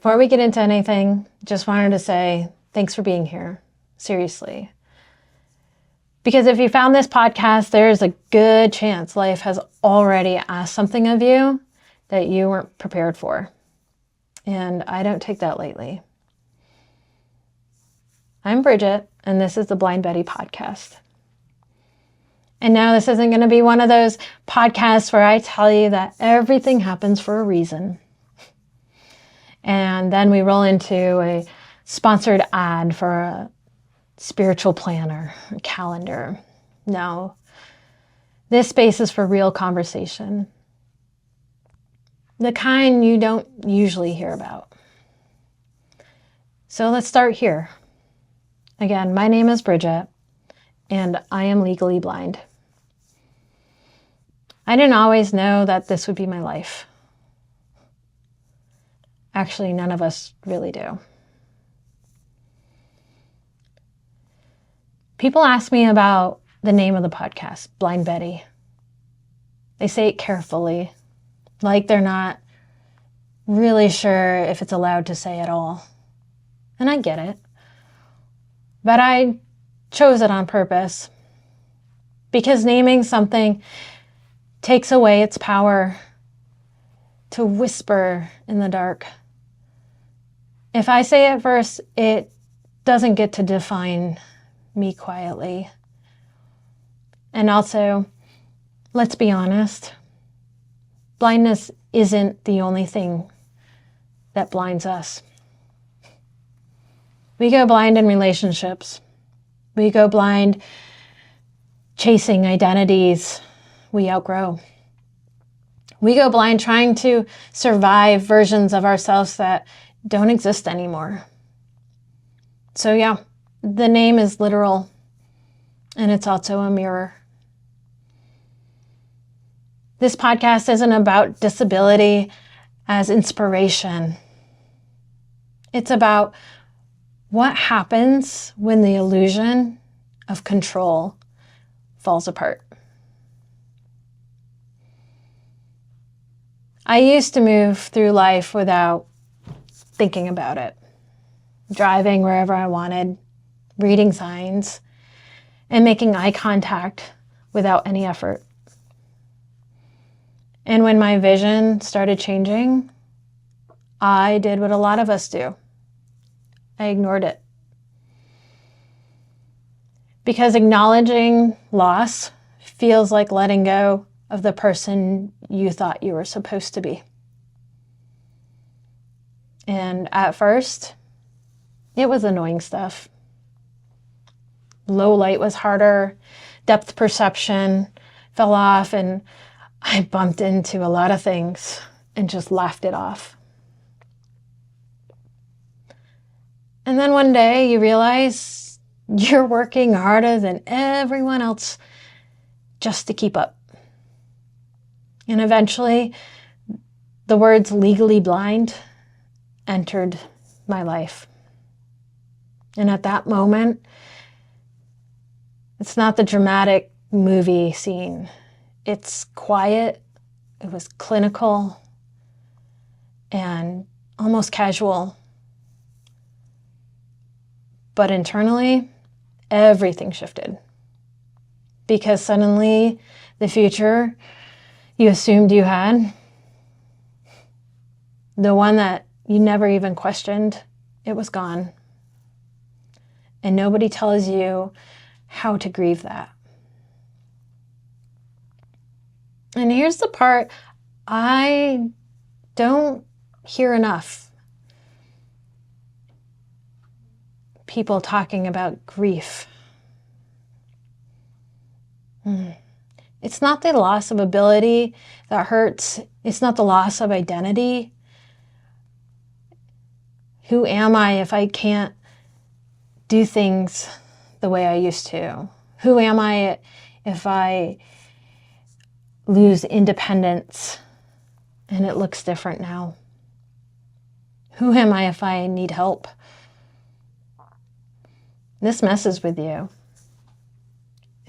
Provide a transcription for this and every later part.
Before we get into anything, just wanted to say thanks for being here. Seriously. Because if you found this podcast, there's a good chance life has already asked something of you that you weren't prepared for. And I don't take that lightly. I'm Bridget, and this is the Blind Betty podcast. And now this isn't going to be one of those podcasts where I tell you that everything happens for a reason. And then we roll into a sponsored ad for a spiritual planner, a calendar. No, this space is for real conversation. The kind you don't usually hear about. So let's start here. Again, my name is Bridget, and I am legally blind. I didn't always know that this would be my life. Actually, none of us really do. People ask me about the name of the podcast, Blind Betty. They say it carefully, like they're not really sure if it's allowed to say at all. And I get it. But I chose it on purpose because naming something takes away its power to whisper in the dark. If I say it first, it doesn't get to define me quietly. And also, let's be honest, blindness isn't the only thing that blinds us. We go blind in relationships. We go blind chasing identities we outgrow. We go blind trying to survive versions of ourselves that don't exist anymore. So yeah, the name is literal, and it's also a mirror. This podcast isn't about disability as inspiration. It's about what happens when the illusion of control falls apart. I used to move through life without thinking about it, driving wherever I wanted, reading signs, and making eye contact without any effort. And when my vision started changing, I did what a lot of us do. I ignored it. Because acknowledging loss feels like letting go of the person you thought you were supposed to be. And at first, it was annoying stuff. Low light was harder, depth perception fell off, and I bumped into a lot of things and just laughed it off. And then one day you realize you're working harder than everyone else just to keep up. And eventually, the words legally blind entered my life. And at that moment, it's not the dramatic movie scene. It's quiet, it was clinical, and almost casual. But internally, everything shifted. Because suddenly, the future you assumed you had, the one that you never even questioned, it was gone. And nobody tells you how to grieve that. And here's the part I don't hear enough. People talking about grief. It's not the loss of ability that hurts. It's not the loss of identity. Who am I if I can't do things the way I used to? Who am I if I lose independence and it looks different now? Who am I if I need help? This messes with you,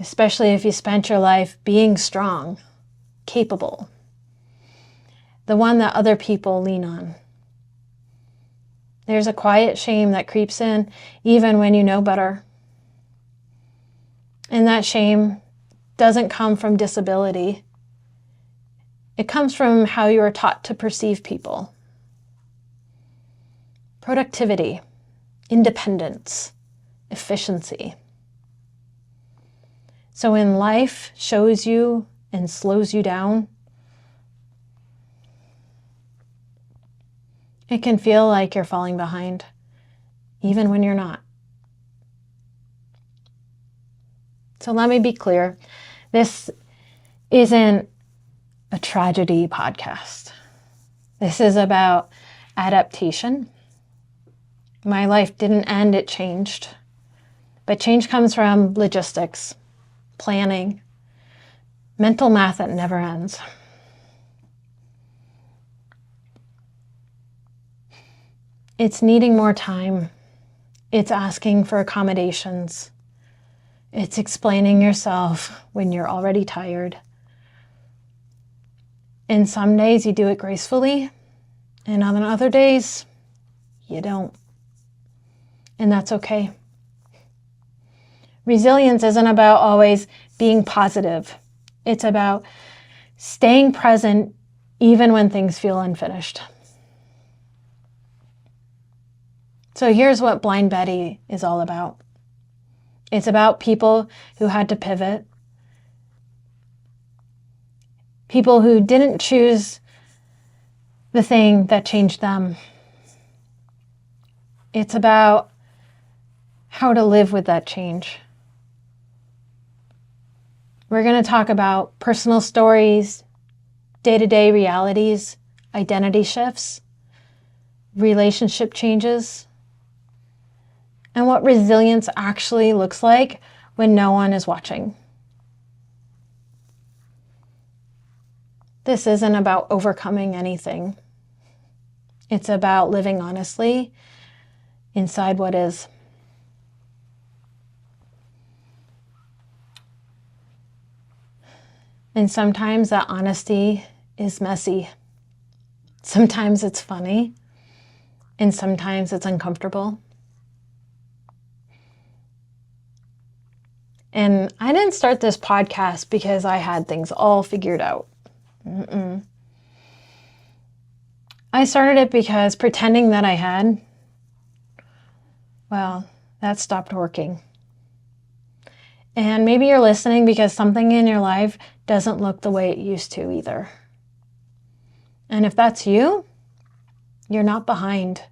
especially if you spent your life being strong, capable, the one that other people lean on. There's a quiet shame that creeps in even when you know better. And that shame doesn't come from disability. It comes from how you are taught to perceive people. Productivity, independence, efficiency. So when life shows you and slows you down, it can feel like you're falling behind, even when you're not. So let me be clear. This isn't a tragedy podcast. This is about adaptation. My life didn't end, it changed. But change comes from logistics, planning, mental math that never ends. It's needing more time. It's asking for accommodations. It's explaining yourself when you're already tired. And some days you do it gracefully, and on other days, you don't. And that's okay. Resilience isn't about always being positive. It's about staying present even when things feel unfinished. So here's what Blind Betty is all about. It's about people who had to pivot, people who didn't choose the thing that changed them. It's about how to live with that change. We're going to talk about personal stories, day-to-day realities, identity shifts, relationship changes, and what resilience actually looks like when no one is watching. This isn't about overcoming anything. It's about living honestly inside what is. And sometimes that honesty is messy. Sometimes it's funny, and sometimes it's uncomfortable. And I didn't start this podcast because I had things all figured out. I started it because pretending that I had, well, that stopped working. And maybe you're listening because something in your life doesn't look the way it used to either. And if that's you, you're not behind.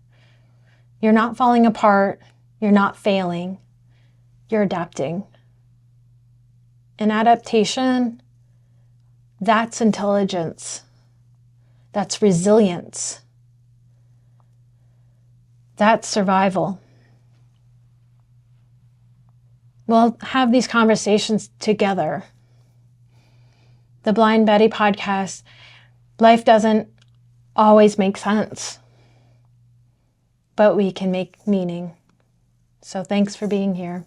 You're not falling apart. You're not failing. You're adapting. And adaptation, that's intelligence. That's resilience. That's survival. We'll have these conversations together. The Blind Betty podcast, life doesn't always make sense, but we can make meaning. So thanks for being here.